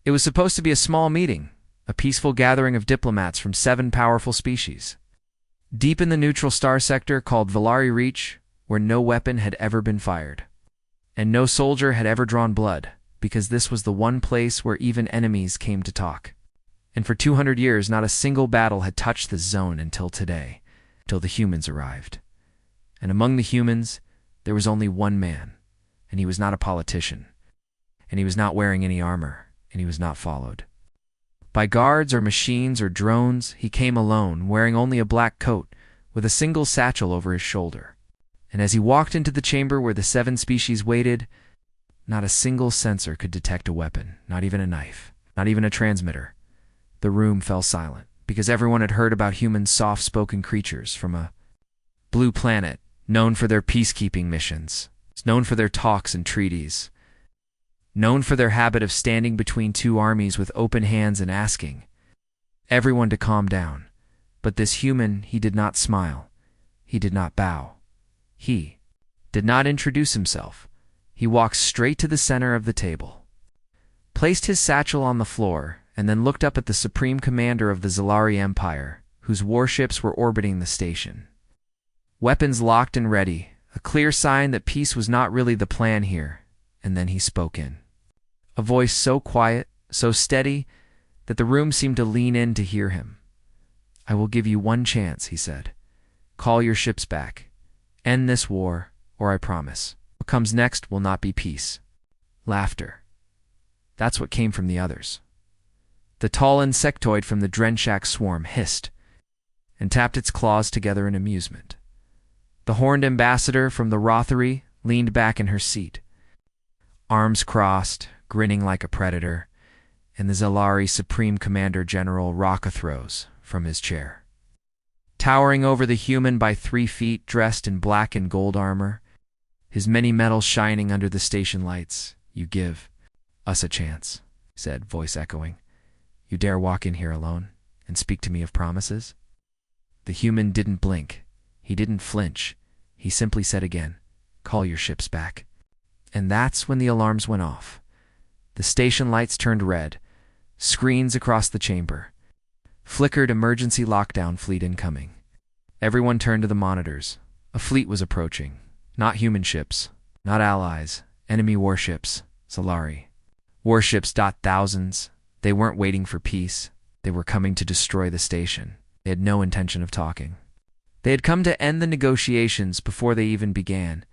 It was supposed to be a small meeting, a peaceful gathering of diplomats from 7 powerful species. Deep in the neutral star sector called Valari Reach, where no weapon had ever been fired. And no soldier had ever drawn blood, because this was the one place where even enemies came to talk. And for 200 years, not a single battle had touched this zone until today, till the humans arrived. And among the humans, there was only one man, and he was not a politician, and he was not wearing any armor, and he was not followed by guards or machines or drones. He came alone, wearing only a black coat, with a single satchel over his shoulder. And as he walked into the chamber where the 7 species waited, not a single sensor could detect a weapon, not even a knife, not even a transmitter. The room fell silent, because everyone had heard about human soft-spoken creatures from a blue planet, known for their peacekeeping missions, known for their talks and treaties, known for their habit of standing between 2 armies with open hands and asking everyone to calm down. But this human, he did not smile. He did not bow. He did not introduce himself. He walked straight to the center of the table, placed his satchel on the floor, and then looked up at the supreme commander of the Zalari Empire, whose warships were orbiting the station. Weapons locked and ready, a clear sign that peace was not really the plan here. And then he spoke in a voice so quiet, so steady, that the room seemed to lean in to hear him. "I will give you one chance," he said. "Call your ships back. End this war, or I promise, what comes next will not be peace." Laughter. That's what came from the others. The tall insectoid from the Drenshak swarm hissed and tapped its claws together in amusement. The horned ambassador from the Rothery leaned back in her seat, arms crossed, grinning like a predator, and the Zalari Supreme Commander General Rockathros from his chair. Towering over the human by 3 feet, dressed in black and gold armor, his many metals shining under the station lights. "You give us a chance," said, voice echoing. "You dare walk in here alone and speak to me of promises?" The human didn't blink. He didn't flinch. He simply said again, "Call your ships back." And that's when the alarms went off. The station lights turned red. Screens across the chamber flickered. Emergency lockdown fleet incoming. Everyone turned to the monitors. A fleet was approaching. Not human ships, not allies, enemy warships, Zalari. Warships. Thousands. They weren't waiting for peace. They were coming to destroy the station. They had no intention of talking. They had come to end the negotiations before they even began.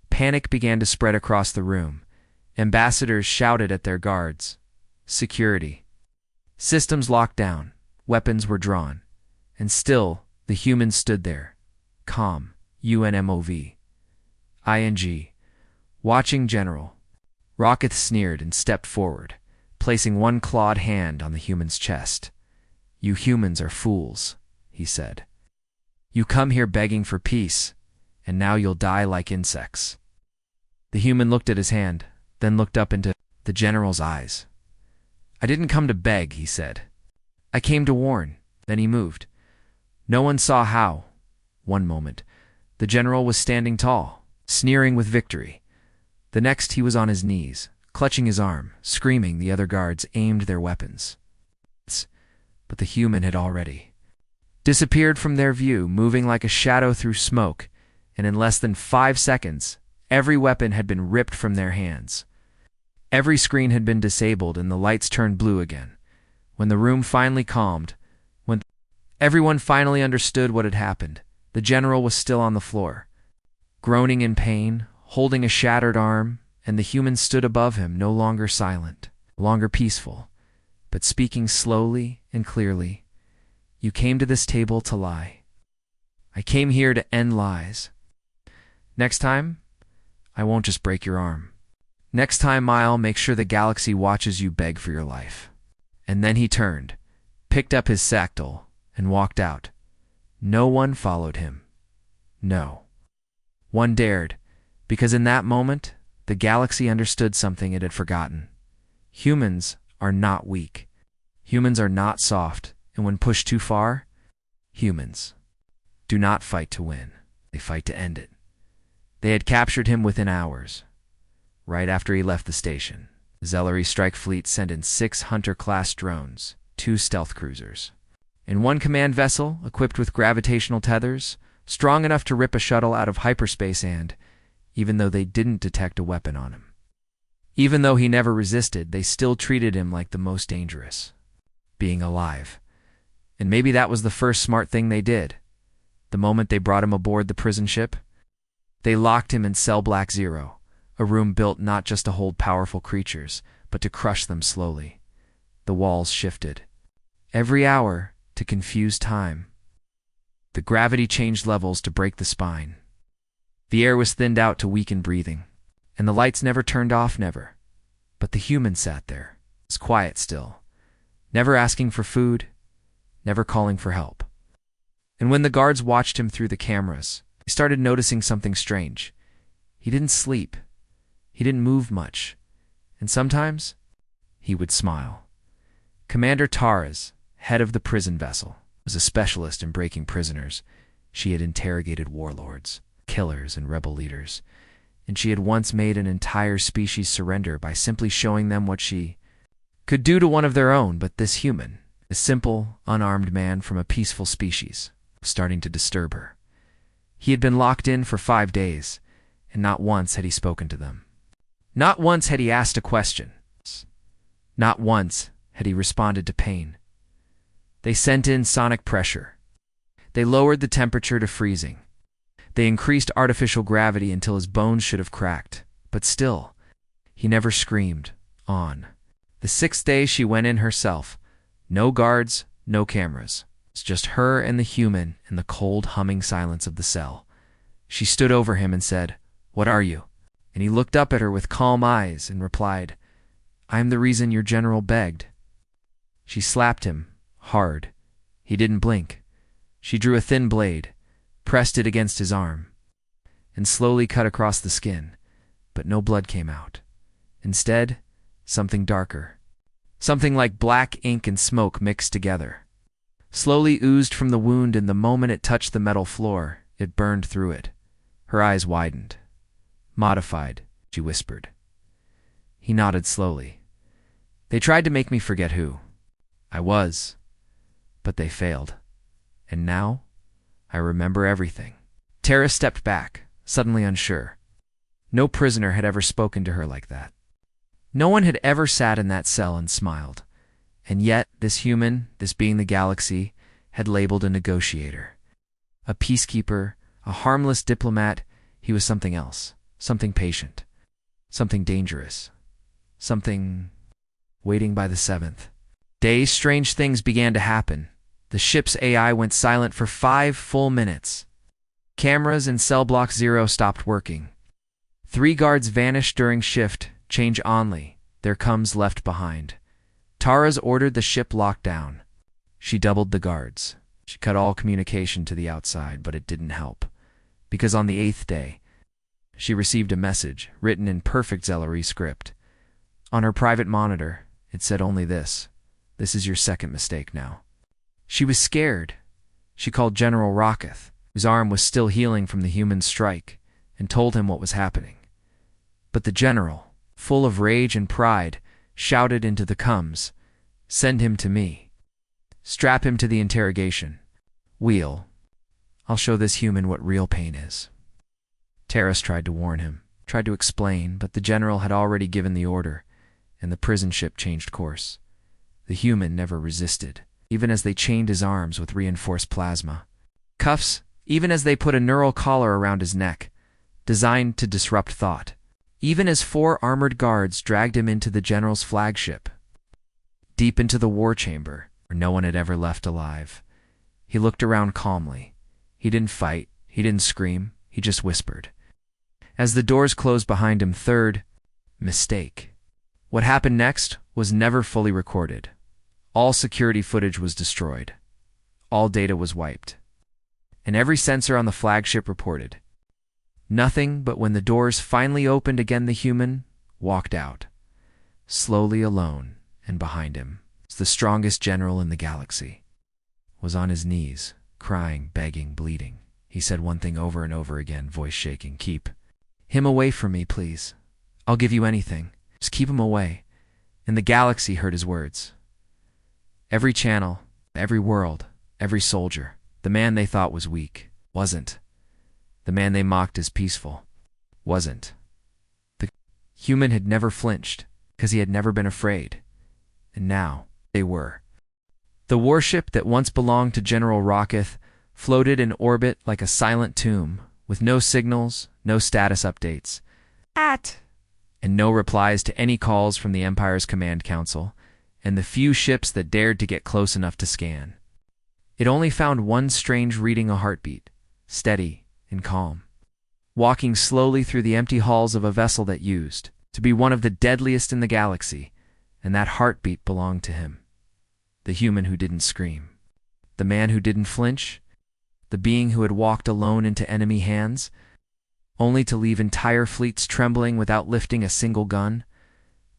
Panic began to spread across the room. Ambassadors shouted at their guards. Security. Systems locked down. Weapons were drawn. And still, the humans stood there. Calm. UNMOV. ING. Watching General. Rocketh sneered and stepped forward, placing one clawed hand on the human's chest. "You humans are fools," he said. "You come here begging for peace, and now you'll die like insects." The human looked at his hand, then looked up into the general's eyes. "I didn't come to beg," he said. "I came to warn." Then he moved. No one saw how. One moment, the general was standing tall, sneering with victory. The next, he was on his knees, clutching his arm, screaming. The other guards aimed their weapons. But the human had already disappeared from their view, moving like a shadow through smoke, and in less than 5 seconds, every weapon had been ripped from their hands. Every screen had been disabled, and the lights turned blue again. When the room finally calmed, when everyone finally understood what had happened, the general was still on the floor, groaning in pain, holding a shattered arm, and the human stood above him, no longer silent, no longer peaceful, but speaking slowly and clearly. "You came to this table to lie. I came here to end lies. Next time, I won't just break your arm. Next time, I'll make sure the galaxy watches you beg for your life." And then he turned, picked up his satchel, and walked out. No one followed him. No one dared, because in that moment, the galaxy understood something it had forgotten. Humans are not weak. Humans are not soft, and when pushed too far, humans do not fight to win. They fight to end it. They had captured him within hours, right after he left the station. The Zellery strike fleet sent in 6 Hunter-class drones, 2 stealth cruisers, and 1 command vessel equipped with gravitational tethers, strong enough to rip a shuttle out of hyperspace and, even though they didn't detect a weapon on him. Even though he never resisted, they still treated him like the most dangerous. Being alive. And maybe that was the first smart thing they did. The moment they brought him aboard the prison ship, they locked him in Cell Black Zero, a room built not just to hold powerful creatures, but to crush them slowly. The walls shifted. Every hour, to confuse time. The gravity changed levels to break the spine. The air was thinned out to weaken breathing, and the lights never turned off, never. But the human sat there, was quiet still, never asking for food, never calling for help. And when the guards watched him through the cameras, they started noticing something strange. He didn't sleep. He didn't move much. And sometimes, he would smile. Commander Taras, head of the prison vessel, was a specialist in breaking prisoners. She had interrogated warlords, killers, and rebel leaders, and she had once made an entire species surrender by simply showing them what she could do to one of their own. But this human, a simple, unarmed man from a peaceful species, was starting to disturb her. He had been locked in for 5 days, and not once had he spoken to them. Not once had he asked a question. Not once had he responded to pain. They sent in sonic pressure. They lowered the temperature to freezing. They increased artificial gravity until his bones should have cracked. But still, he never screamed. On. The 6th day she went in herself. No guards, no cameras. It's just her and the human in the cold, humming silence of the cell. She stood over him and said, "What are you?" And he looked up at her with calm eyes and replied, "I am the reason your general begged." She slapped him, hard. He didn't blink. She drew a thin blade, pressed it against his arm, and slowly cut across the skin, but no blood came out. Instead, something darker. Something like black ink and smoke mixed together. Slowly oozed from the wound, and the moment it touched the metal floor, it burned through it. Her eyes widened. "Modified," she whispered. He nodded slowly. "They tried to make me forget who I was, but they failed. And now, I remember everything." Tara stepped back, suddenly unsure. No prisoner had ever spoken to her like that. No one had ever sat in that cell and smiled. And yet, this human, this being the galaxy, had labeled a negotiator. A peacekeeper, a harmless diplomat. He was something else. Something patient. Something dangerous. Something waiting by the 7th day. Strange things began to happen. The ship's AI went silent for 5 full minutes. Cameras in Cell Block Zero stopped working. 3 guards vanished during shift change only. Their coms left behind. Taras ordered the ship locked down. She doubled the guards. She cut all communication to the outside, but it didn't help. Because on the 8th day, she received a message, written in perfect Zellery script. On her private monitor, it said only this: "This is your second mistake now." She was scared. She called General Rocketh, whose arm was still healing from the human strike, and told him what was happening. But the general, full of rage and pride, shouted into the coms, "Send him to me. Strap him to the interrogation wheel. I'll show this human what real pain is." Taras tried to warn him, tried to explain, but the general had already given the order, and the prison ship changed course. The human never resisted, even as they chained his arms with reinforced plasma cuffs, even as they put a neural collar around his neck, designed to disrupt thought, even as 4 armored guards dragged him into the general's flagship, deep into the war chamber, where no one had ever left alive. He looked around calmly. He didn't fight. He didn't scream. He just whispered. As the doors closed behind him, 3rd mistake. What happened next was never fully recorded. All security footage was destroyed. All data was wiped. And every sensor on the flagship reported nothing. But when the doors finally opened again, the human walked out, slowly, alone, and behind him was the strongest general in the galaxy. Was on his knees, crying, begging, bleeding. He said one thing over and over again, voice shaking: "Keep him away from me, please. I'll give you anything. Just keep him away." And the galaxy heard his words. Every channel, every world, every soldier, the man they thought was weak, wasn't. The man they mocked as peaceful, wasn't. The human had never flinched, because he had never been afraid. And now, they were. The warship that once belonged to General Rocketh floated in orbit like a silent tomb, with no signals, no status updates, and no replies to any calls from the Empire's command council, and the few ships that dared to get close enough to scan. It only found one strange reading: a heartbeat, steady and calm, walking slowly through the empty halls of a vessel that used to be one of the deadliest in the galaxy, and that heartbeat belonged to him. The human who didn't scream, the man who didn't flinch, the being who had walked alone into enemy hands, only to leave entire fleets trembling without lifting a single gun.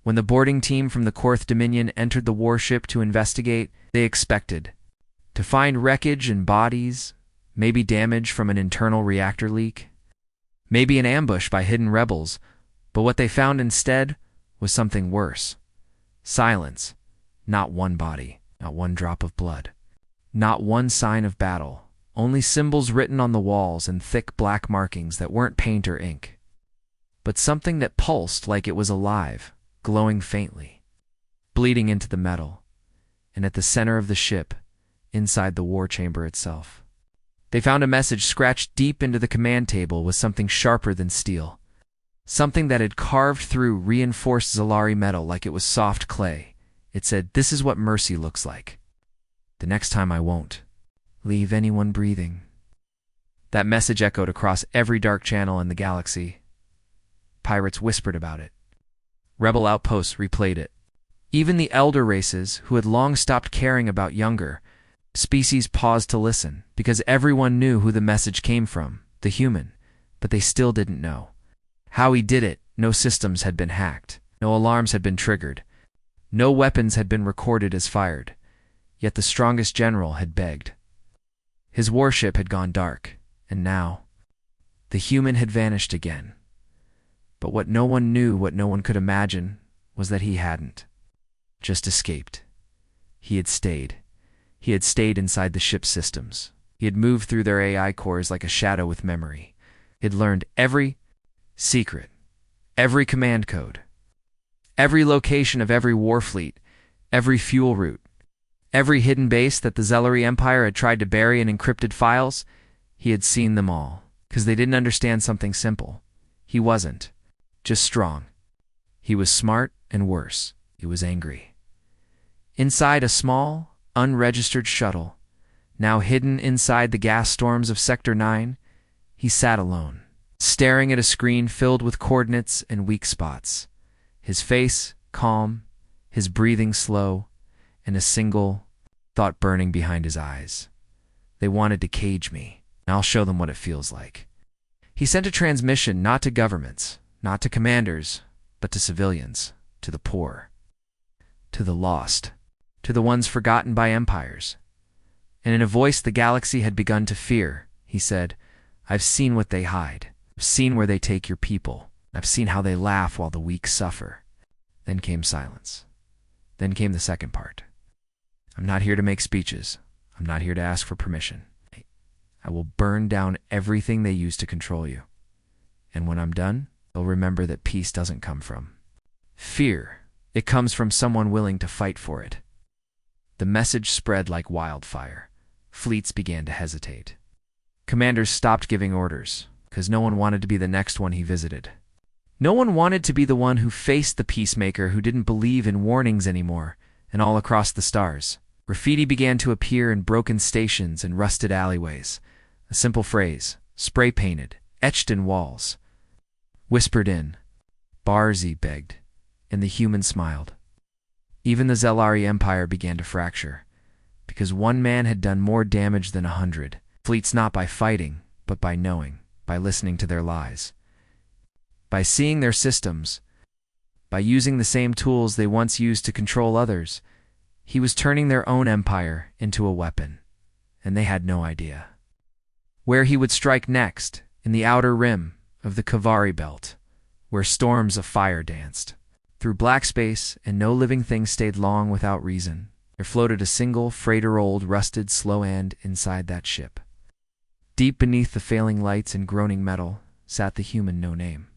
When the boarding team from the Korth Dominion entered the warship to investigate, they expected to find wreckage and bodies, maybe damage from an internal reactor leak, maybe an ambush by hidden rebels, but what they found instead was something worse. Silence. Not one body, not one drop of blood, not one sign of battle, only symbols written on the walls and thick black markings that weren't paint or ink, but something that pulsed like it was alive, glowing faintly, bleeding into the metal, and at the center of the ship, inside the war chamber itself. They found a message scratched deep into the command table with something sharper than steel, something that had carved through reinforced Zalari metal like it was soft clay. It said, "This is what mercy looks like. The next time I won't leave anyone breathing." That message echoed across every dark channel in the galaxy. Pirates whispered about it. Rebel outposts replayed it. Even the elder races, who had long stopped caring about younger species, paused to listen, because everyone knew who the message came from, the human, but they still didn't know how he did it. No systems had been hacked, no alarms had been triggered, no weapons had been recorded as fired, yet the strongest general had begged. His warship had gone dark, and now the human had vanished again. But what no one knew, what no one could imagine, was that he hadn't just escaped. He had stayed. He had stayed inside the ship's systems. He had moved through their AI cores like a shadow with memory. He had learned every secret, every command code, every location of every war fleet, every fuel route, every hidden base that the Zellari Empire had tried to bury in encrypted files. He had seen them all, because they didn't understand something simple. He wasn't just strong. He was smart, and worse, he was angry. Inside a small, unregistered shuttle, now hidden inside the gas storms of Sector 9, he sat alone, staring at a screen filled with coordinates and weak spots, his face calm, his breathing slow, and a single thought burning behind his eyes. They wanted to cage me, and I'll show them what it feels like. He sent a transmission not to governments, not to commanders, but to civilians, to the poor, to the lost, to the ones forgotten by empires. And in a voice the galaxy had begun to fear, he said, "I've seen what they hide. I've seen where they take your people. I've seen how they laugh while the weak suffer." Then came silence. Then came the second part. "I'm not here to make speeches. I'm not here to ask for permission. I will burn down everything they use to control you. And when I'm done, they'll remember that peace doesn't come from fear. It comes from someone willing to fight for it." The message spread like wildfire. Fleets began to hesitate. Commanders stopped giving orders, because no one wanted to be the next one he visited. No one wanted to be the one who faced the peacemaker who didn't believe in warnings anymore. And all across the stars, graffiti began to appear in broken stations and rusted alleyways. A simple phrase, spray-painted, etched in walls. "Whispered in. Barzi begged," and the human smiled. Even the Zellari Empire began to fracture, because one man had done more damage than 100. Fleets not by fighting, but by knowing, by listening to their lies, by seeing their systems, by using the same tools they once used to control others. He was turning their own empire into a weapon, and they had no idea. Where he would strike next, in the outer rim of the Kavari Belt, where storms of fire danced, Through black space, and no living thing stayed long without reason, there floated a single, freighter-old, rusted slow-and inside that ship. Deep beneath the failing lights and groaning metal sat the human no name.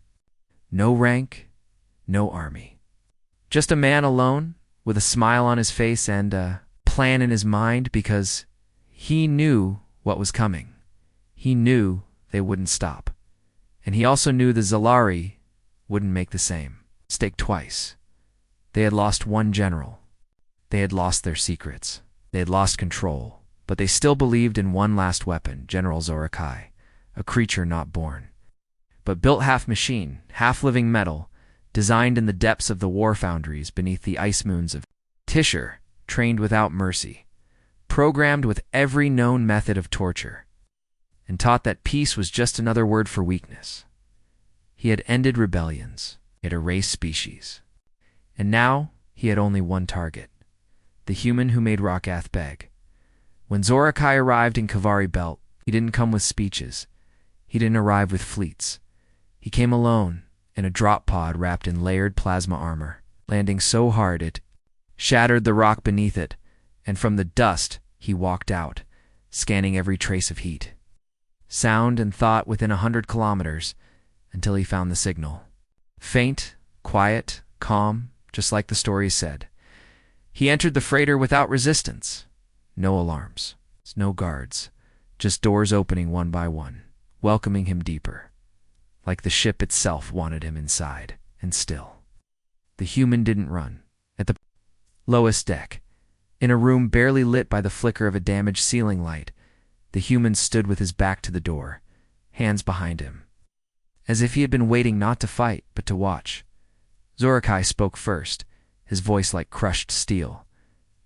No rank, no army. Just a man alone, with a smile on his face and a plan in his mind, because he knew what was coming. He knew they wouldn't stop. And he also knew the Zalari wouldn't make the same mistake twice. They had lost one general. They had lost their secrets. They had lost control. But they still believed in one last weapon, General Zorokai, a creature not born, but built half machine, half living metal, designed in the depths of the war foundries beneath the ice moons of Tishir, trained without mercy, programmed with every known method of torture, and taught that peace was just another word for weakness. He had ended rebellions. He had erased species. And now he had only one target, the human who made Rakath beg. When Zorokai arrived in Kavari Belt, he didn't come with speeches. He didn't arrive with fleets. He came alone, in a drop pod wrapped in layered plasma armor, landing so hard it shattered the rock beneath it, and from the dust he walked out, scanning every trace of heat, sound, and thought within 100 kilometers, until he found the signal. Faint, quiet, calm, just like the stories said. He entered the freighter without resistance. No alarms, no guards, just doors opening one by one, welcoming him deeper, like the ship itself wanted him inside. And still, the human didn't run. At the lowest deck, in a room barely lit by the flicker of a damaged ceiling light, the human stood with his back to the door, hands behind him, as if he had been waiting not to fight, but to watch. Zorokai spoke first, his voice like crushed steel.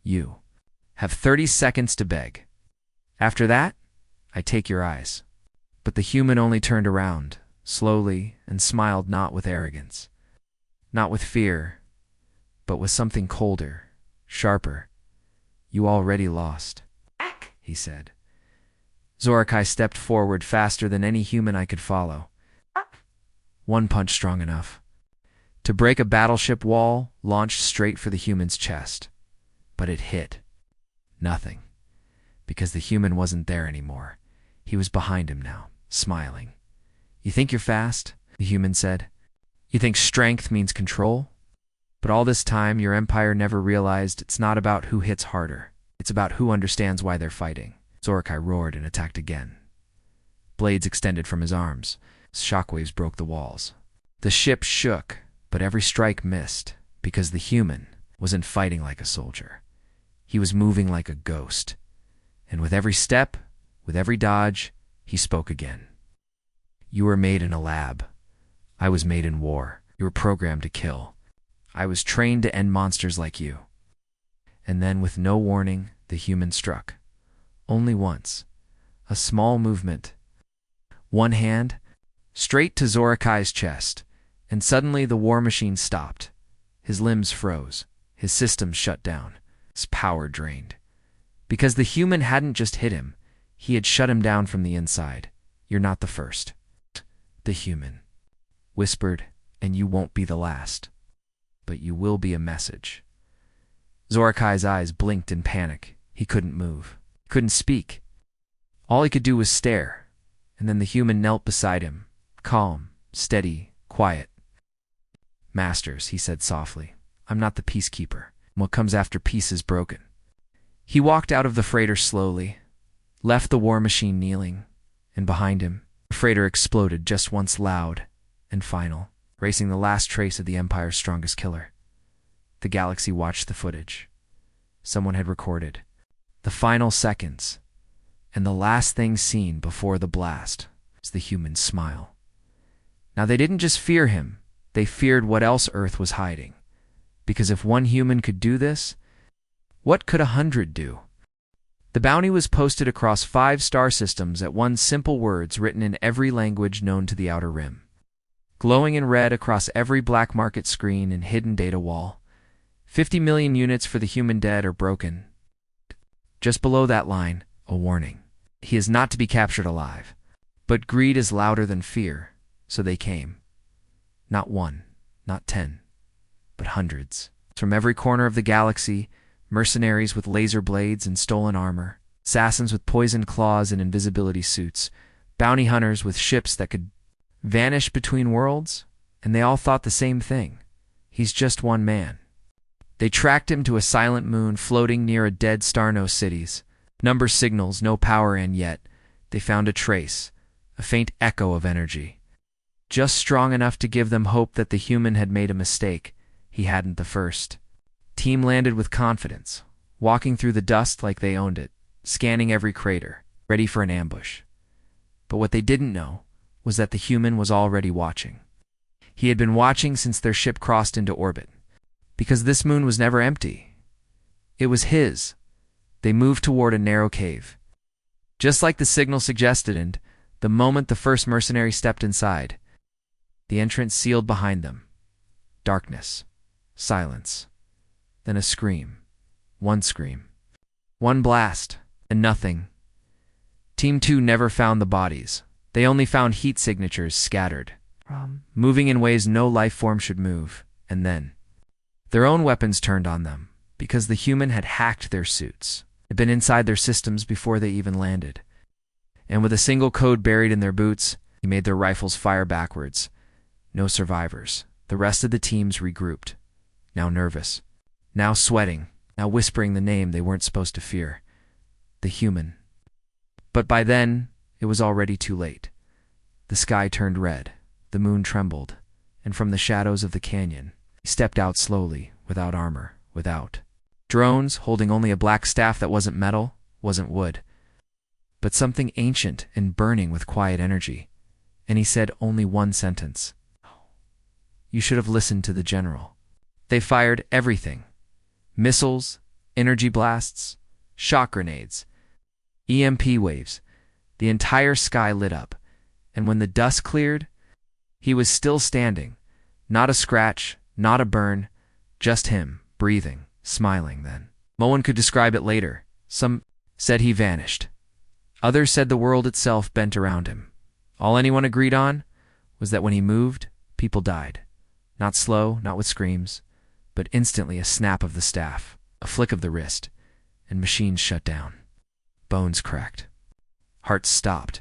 You have 30 seconds to beg. After that, I take your eyes. But the human only turned around, slowly, and smiled, not with arrogance, not with fear, but with something colder, sharper. You already lost, he said. Zorokai stepped forward faster than any human I could follow. One punch strong enough to break a battleship wall launched straight for the human's chest. But it hit. Nothing. Because the human wasn't there anymore. He was behind him now, smiling. You think you're fast? The human said. You think strength means control? But all this time, your empire never realized it's not about who hits harder. It's about who understands why they're fighting. Zorokai roared and attacked again. Blades extended from his arms. Shockwaves broke the walls. The ship shook, but every strike missed, because the human wasn't fighting like a soldier. He was moving like a ghost. And with every step, with every dodge, he spoke again. You were made in a lab. I was made in war. You were programmed to kill. I was trained to end monsters like you. And then, with no warning, the human struck. Only once. A small movement. One hand, straight to Zorokai's chest, and suddenly the war machine stopped. His limbs froze. His systems shut down. His power drained. Because the human hadn't just hit him, he had shut him down from the inside. You're not the first. The human whispered, and you won't be the last. But you will be a message. Zorokai's eyes blinked in panic. He couldn't move. He couldn't speak. All he could do was stare, and then the human knelt beside him, calm, steady, quiet. Masters, he said softly, I'm not the peacekeeper. What comes after peace is broken. He walked out of the freighter slowly, left the war machine kneeling, and behind him, the freighter exploded just once, loud and final, erasing the last trace of the Empire's strongest killer. The galaxy watched the footage. Someone had recorded the final seconds, and the last thing seen before the blast was the human's smile. Now they didn't just fear him, they feared what else Earth was hiding. Because if one human could do this, what could 100 do? The bounty was posted across 5 star systems at one simple words written in every language known to the Outer Rim. Glowing in red across every black market screen and hidden data wall. 50 million units for the human dead or broken. Just below that line, a warning. He is not to be captured alive. But greed is louder than fear, so they came. Not 1, not 10, but hundreds. From every corner of the galaxy, mercenaries with laser blades and stolen armor, assassins with poisoned claws and invisibility suits, bounty hunters with ships that could vanish between worlds, and they all thought the same thing. He's just one man. They tracked him to a silent moon floating near a dead star, no cities, number signals, no power, and yet they found a trace, a faint echo of energy. Just strong enough to give them hope that the human had made a mistake. He hadn't the first. Team landed with confidence, walking through the dust like they owned it, scanning every crater, ready for an ambush. But what they didn't know was that the human was already watching. He had been watching since their ship crossed into orbit. Because this moon was never empty. It was his. They moved toward a narrow cave. Just like the signal suggested, and the moment the first mercenary stepped inside, the entrance sealed behind them. Darkness. Silence. Then a scream. One scream. One blast. And nothing. Team 2 never found the bodies. They only found heat signatures scattered, moving in ways no life form should move. And then their own weapons turned on them, because the human had hacked their suits, had been inside their systems before they even landed. And with a single code buried in their boots, he made their rifles fire backwards. No survivors. The rest of the teams regrouped, now nervous, now sweating, now whispering the name they weren't supposed to fear. The human. But by then, it was already too late. The sky turned red, the moon trembled, and from the shadows of the canyon, he stepped out slowly, without armor, without drones, holding only a black staff that wasn't metal, wasn't wood, but something ancient and burning with quiet energy. And he said only one sentence. You should have listened to the general. They fired everything. Missiles, energy blasts, shock grenades, EMP waves. The entire sky lit up, and when the dust cleared, he was still standing. Not a scratch, not a burn, just him, breathing, smiling then. No one could describe it later. Some said he vanished. Others said the world itself bent around him. All anyone agreed on was that when he moved, people died. Not slow, not with screams, but instantly a snap of the staff, a flick of the wrist, and machines shut down. Bones cracked. Hearts stopped.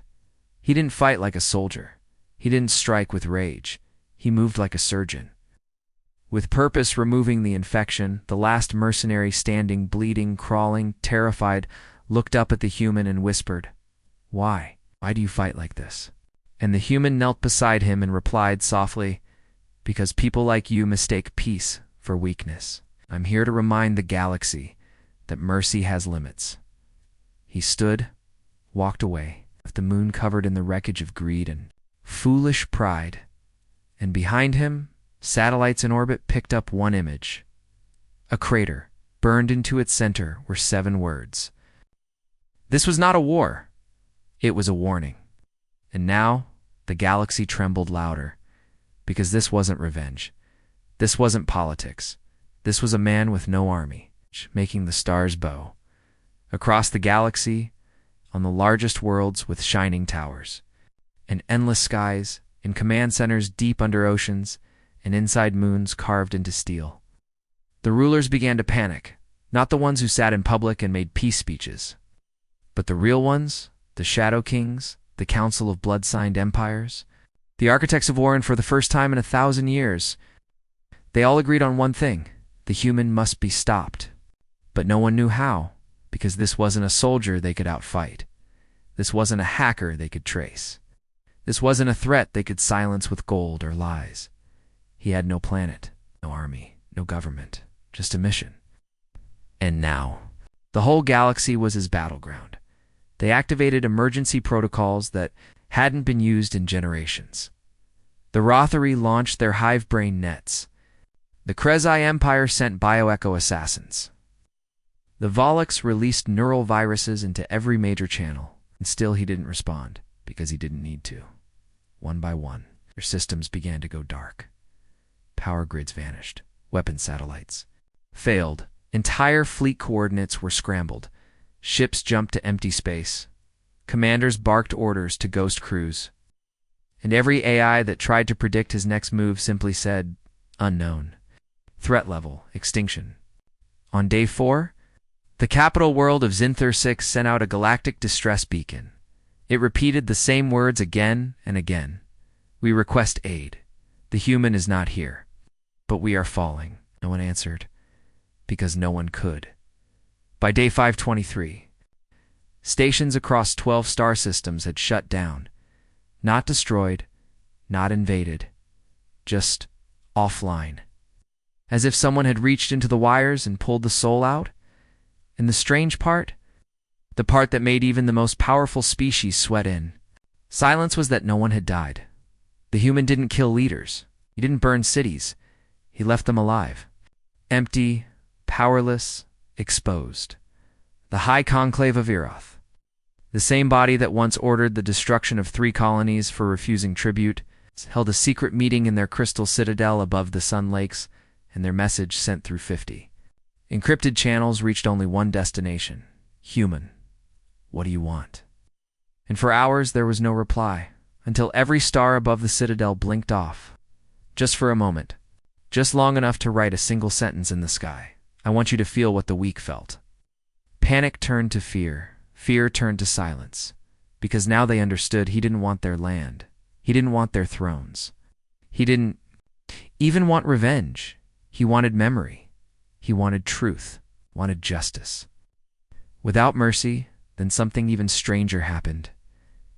He didn't fight like a soldier. He didn't strike with rage. He moved like a surgeon. With purpose, removing the infection, the last mercenary, standing, bleeding, crawling, terrified, looked up at the human and whispered, "Why? Why do you fight like this?" And the human knelt beside him and replied softly, "Because people like you mistake peace for weakness. I'm here to remind the galaxy that mercy has limits." He stood, walked away, with the moon covered in the wreckage of greed and foolish pride. And behind him, satellites in orbit picked up one image. A crater. Burned into its center were 7 words. This was not a war. It was a warning. And now, the galaxy trembled louder, because this wasn't revenge. This wasn't politics. This was a man with no army, making the stars bow. Across the galaxy, on the largest worlds with shining towers, and endless skies, in command centers deep under oceans, and inside moons carved into steel. The rulers began to panic, not the ones who sat in public and made peace speeches, but the real ones, the Shadow Kings, the Council of Blood-Signed Empires, the architects of war, and for the first time in 1,000 years, they all agreed on one thing: the human must be stopped. But no one knew how, because this wasn't a soldier they could outfight. This wasn't a hacker they could trace. This wasn't a threat they could silence with gold or lies. He had no planet, no army, no government, just a mission. And now, the whole galaxy was his battleground. They activated emergency protocols that hadn't been used in generations. The Rothari launched their hive-brain nets. The Krezai Empire sent bioecho assassins. The Volux released neural viruses into every major channel, and still he didn't respond, because he didn't need to. One by one, their systems began to go dark. Power grids vanished. Weapon satellites failed. Entire fleet coordinates were scrambled. Ships jumped to empty space. Commanders barked orders to ghost crews. And every AI that tried to predict his next move simply said, "Unknown." Threat level, extinction. On day 4, the capital world of Zinthur 6 sent out a galactic distress beacon. It repeated the same words again and again. We request aid. The human is not here. But we are falling. No one answered, because no one could. By day 523, stations across 12 star systems had shut down. Not destroyed, not invaded, just offline. As if someone had reached into the wires and pulled the soul out. And the strange part, the part that made even the most powerful species sweat in, silence, was that no one had died. The human didn't kill leaders. He didn't burn cities. He left them alive. Empty, powerless, exposed. The High Conclave of Eroth, the same body that once ordered the destruction of 3 colonies for refusing tribute, held a secret meeting in their crystal citadel above the Sun Lakes, and their message sent through 50 encrypted channels reached only one destination: human, what do you want? And for hours there was no reply, until every star above the citadel blinked off. Just for a moment, just long enough to write a single sentence in the sky. I want you to feel what the weak felt. Panic turned to fear. Fear turned to silence. Because now they understood he didn't want their land. He didn't want their thrones. He didn't even want revenge. He wanted memory. He wanted truth. Wanted justice. Without mercy, then something even stranger happened.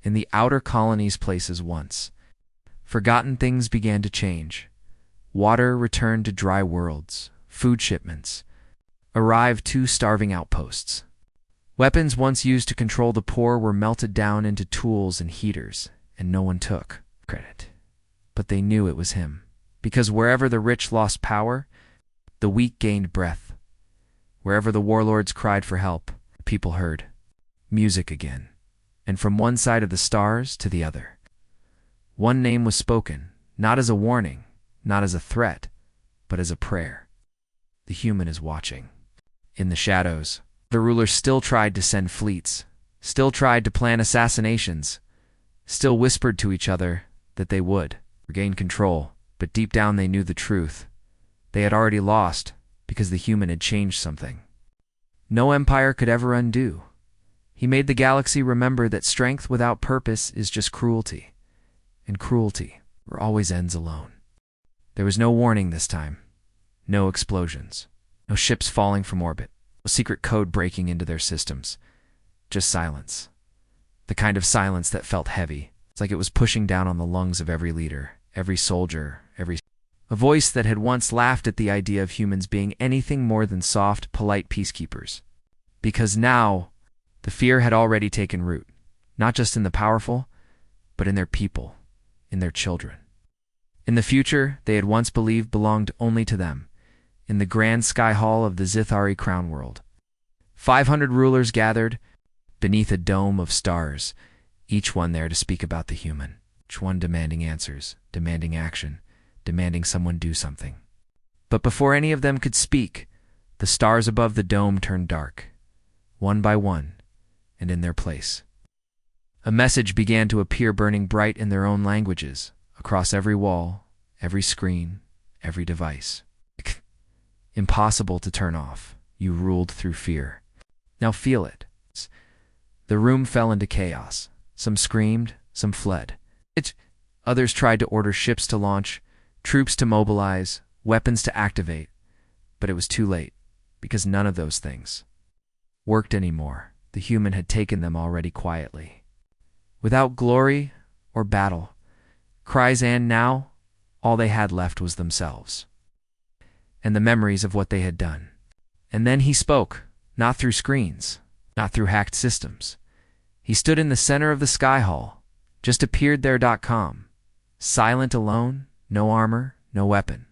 In the outer colony's places once, forgotten things began to change. Water returned to dry worlds. Food shipments arrived to starving outposts. Weapons once used to control the poor were melted down into tools and heaters, and no one took credit. But they knew it was him, because wherever the rich lost power, the weak gained breath. Wherever the warlords cried for help, people heard music again, and from one side of the stars to the other. One name was spoken, not as a warning, not as a threat, but as a prayer. The human is watching. In the shadows, the rulers still tried to send fleets, still tried to plan assassinations, still whispered to each other that they would regain control, but deep down they knew the truth. They had already lost because the human had changed something no empire could ever undo. He made the galaxy remember that strength without purpose is just cruelty, and cruelty always ends alone. There was no warning this time, no explosions, no ships falling from orbit, no secret code breaking into their systems, just silence. The kind of silence that felt heavy. It's like it was pushing down on the lungs of every leader, every soldier, a voice that had once laughed at the idea of humans being anything more than soft, polite peacekeepers. Because now, the fear had already taken root, not just in the powerful, but in their people, in their children. In the future they had once believed belonged only to them, in the grand sky hall of the Zithari crown world. 500 rulers gathered beneath a dome of stars, each one there to speak about the human, each one demanding answers, demanding action, demanding someone do something. But before any of them could speak, the stars above the dome turned dark, one by one, and in their place. A message began to appear burning bright in their own languages, across every wall, every screen, every device. Impossible to turn off. You ruled through fear. Now feel it. The room fell into chaos. Some screamed, some fled. Others tried to order ships to launch, troops to mobilize, weapons to activate. But it was too late, because none of those things worked anymore. The human had taken them already quietly. Without glory or battle, cries, and now all they had left was themselves and the memories of what they had done. And then he spoke, not through screens, not through hacked systems. He stood in the center of the sky hall, just appeared there. Silent, alone, no armor, no weapon.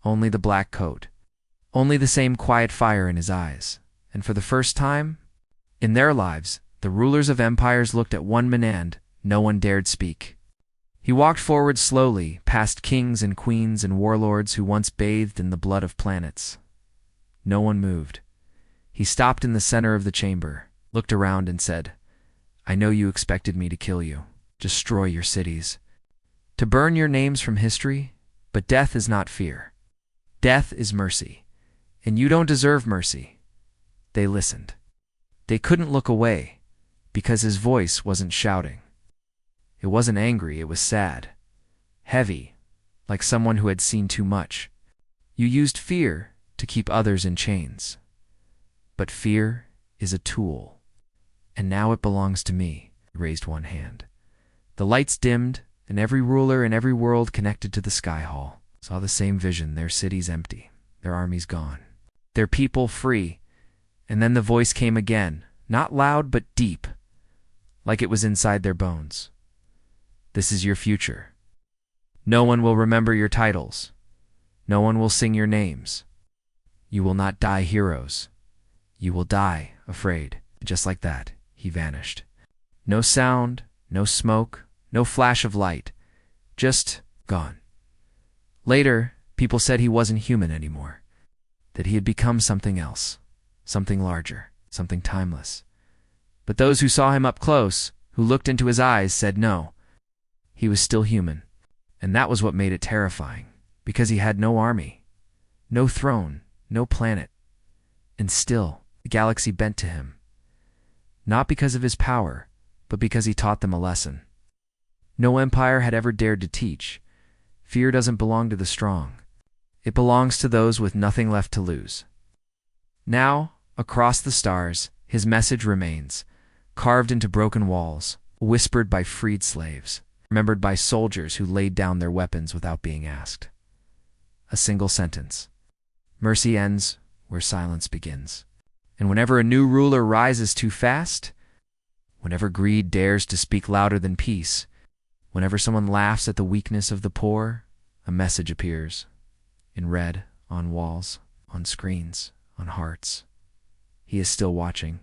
Only the black coat. Only the same quiet fire in his eyes. And for the first time in their lives, the rulers of empires looked at one man and no one dared speak. He walked forward slowly, past kings and queens and warlords who once bathed in the blood of planets. No one moved. He stopped in the center of the chamber, looked around and said, "I know you expected me to kill you, destroy your cities, to burn your names from history, but death is not fear. Death is mercy, and you don't deserve mercy. They listened. They couldn't look away, because his voice wasn't shouting. It wasn't angry, it was sad. Heavy, like someone who had seen too much. You used fear to keep others in chains. But fear is a tool. And now it belongs to me. He raised one hand. The lights dimmed, and every ruler in every world connected to the sky hall saw the same vision, their cities empty, their armies gone, their people free. And then the voice came again, not loud but deep, like it was inside their bones. This is your future. No one will remember your titles. No one will sing your names. You will not die heroes. You will die afraid. Just like that, he vanished. No sound, no smoke, no flash of light. Just gone. Later, people said he wasn't human anymore. That he had become something else. Something larger. Something timeless. But those who saw him up close, who looked into his eyes, said no. He was still human. And that was what made it terrifying. Because he had no army. No throne. No planet. And still, the galaxy bent to him. Not because of his power, but because he taught them a lesson. No empire had ever dared to teach. Fear doesn't belong to the strong. It belongs to those with nothing left to lose. Now, across the stars, his message remains, carved into broken walls, whispered by freed slaves, remembered by soldiers who laid down their weapons without being asked. A single sentence. Mercy ends where silence begins. And whenever a new ruler rises too fast, whenever greed dares to speak louder than peace, whenever someone laughs at the weakness of the poor, a message appears. In red, on walls, on screens, on hearts. He is still watching,